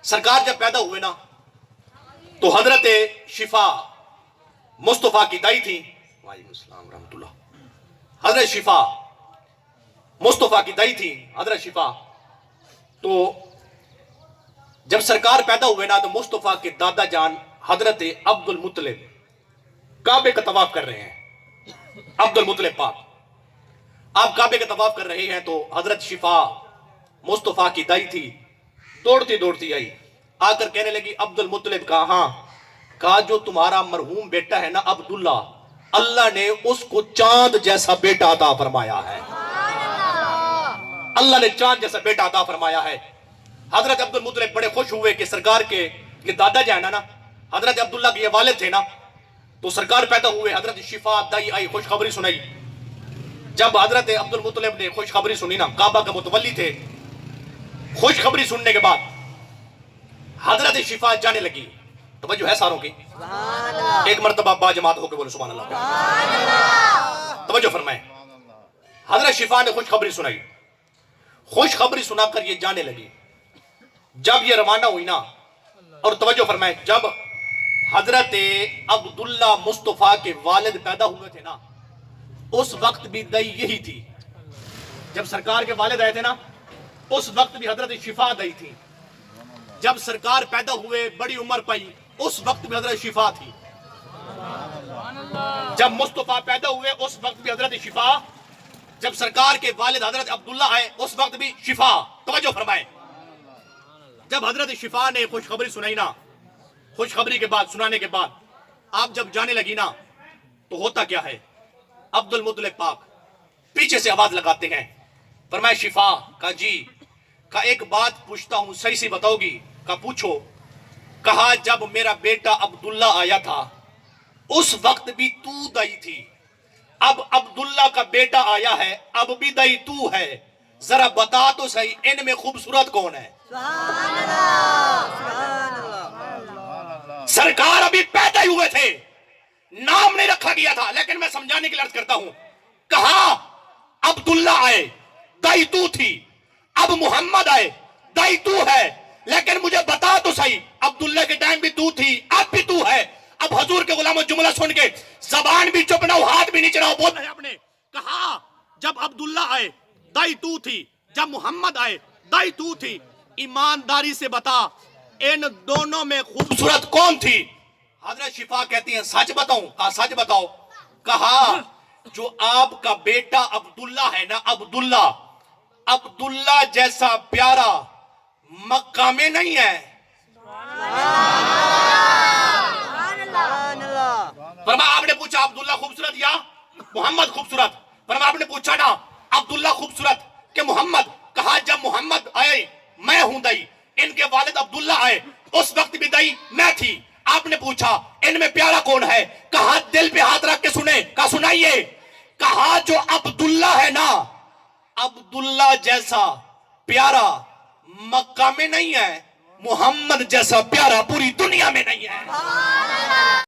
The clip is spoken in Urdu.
سرکار جب پیدا ہوئے نا تو حضرت شفا مصطفیٰ کی دائی تھی. وعلیکم السلام رحمۃ اللہ. حضرت شفا مصطفیٰ کی دائی تھی حضرت شفا. تو جب سرکار پیدا ہوئے نا تو مصطفیٰ کے دادا جان حضرت عبد المطلب کعبے کا طواف کر رہے ہیں. عبد المطلب پاک آپ کعبے کا طواف کر رہے ہیں تو حضرت شفا مصطفیٰ کی دائی تھی دوڑتی دوڑتی آئی, آ کر کہنے لگی عبد المطلب کہاں؟ کہا جو تمہارا مرحوم بیٹا ہے نا عبداللہ, اللہ نے اس کو چاند جیسا بیٹا عطا فرمایا ہے. اللہ نے چاند جیسا بیٹا عطا فرمایا ہے. حضرت عبد المطلب بڑے خوش ہوئے کہ سرکار کے یہ دادا جو ہے نا حضرت عبداللہ کے یہ والد تھے نا, تو سرکار پیدا ہوئے. حضرت شفا دائی آئی, خوشخبری سنائی. جب حضرت عبد المطلب نے خوشخبری سنی نا, کعبہ کا متولی تھے, خوشخبری سننے کے بعد حضرت شفا جانے لگی. توجہ ہے ساروں کی؟ ایک مرتبہ با جماعت ہو کے بولے سبحان اللہ. توجہ فرمائیں. حضرت شفا نے خوشخبری سنائی, خوشخبری سنا کر یہ جانے لگی. جب یہ روانہ ہوئی نا, اور توجہ فرمائیں, جب حضرت عبداللہ مصطفیٰ کے والد پیدا ہوئے تھے نا, اس وقت بھی دائی یہی تھی. جب سرکار کے والد آئے تھے نا, اس وقت بھی حضرت شفا دائی تھی. جب سرکار پیدا ہوئے بڑی عمر پائی, اس وقت بھی حضرت شفا تھی. جب مصطفیٰ پیدا ہوئے اس وقت بھی حضرت شفا. جب سرکار کے والد حضرت عبداللہ آئے اس وقت بھی شفا. توجہ فرمائیں. جب حضرت شفا نے خوشخبری سنائی نا, خوشخبری کے بعد, سنانے کے بعد آپ جب جانے لگی نا, تو ہوتا کیا ہے, عبد المطلب پاک پیچھے سے آواز لگاتے ہیں. فرمایا شفا. کہا جی. کہا ایک بات پوچھتا ہوں, صحیح سے بتاؤ گی؟ کہا پوچھو. کہا جب میرا بیٹا عبداللہ آیا تھا اس وقت بھی تو دائی تھی, اب عبداللہ کا بیٹا آیا ہے اب بھی دائی تو ہے, ذرا بتا تو صحیح ان میں خوبصورت کون ہے؟ سبحان اللہ, سبحان اللہ. سرکار ابھی پیدا ہی ہوئے تھے, نام نہیں رکھا گیا تھا, لیکن میں سمجھانے کے لیے عرض کرتا ہوں. کہا عبداللہ آئے دائی تو تھی, اب محمد آئے دائی تو ہے, لیکن مجھے بتا تو صحیح عبداللہ کے ٹائم بھی تو تھی اب بھی تو ہے. اب حضور کے غلاموں جملہ سن کے زبان بھی چپ نہ ہو, ہاتھ بھی نیچے نہ ہو, بولنا ہے آپ نے. کہا جب عبداللہ آئے دائی تو تھی, جب محمد آئے دائی تو تھی, ایمانداری سے بتا ان دونوں میں خوبصورت کون تھی؟ حضرت شفا کہتی ہیں سچ بتاؤں؟ کہا سچ بتاؤ. کہا جو آپ کا بیٹا عبداللہ ہے نا, عبداللہ, عبداللہ جیسا پیارا مکہ میں نہیں ہے. فرمایا آپ نے پوچھا عبداللہ خوبصورت یا محمد خوبصورت؟ فرمایا آپ نے پوچھا نا عبداللہ خوبصورت کہ محمد؟ کہا جب محمد آئے میں ہوں دائی, ان کے والد عبداللہ آئے اس وقت بھی دائی میں تھی. آپ نے پوچھا ان میں پیارا کون ہے؟ کہا دل پہ ہاتھ رکھ کے سنیں. کہا سنائیے. کہا جو عبداللہ ہے نا, عبداللہ جیسا پیارا مکہ میں نہیں ہے, محمد جیسا پیارا پوری دنیا میں نہیں ہے.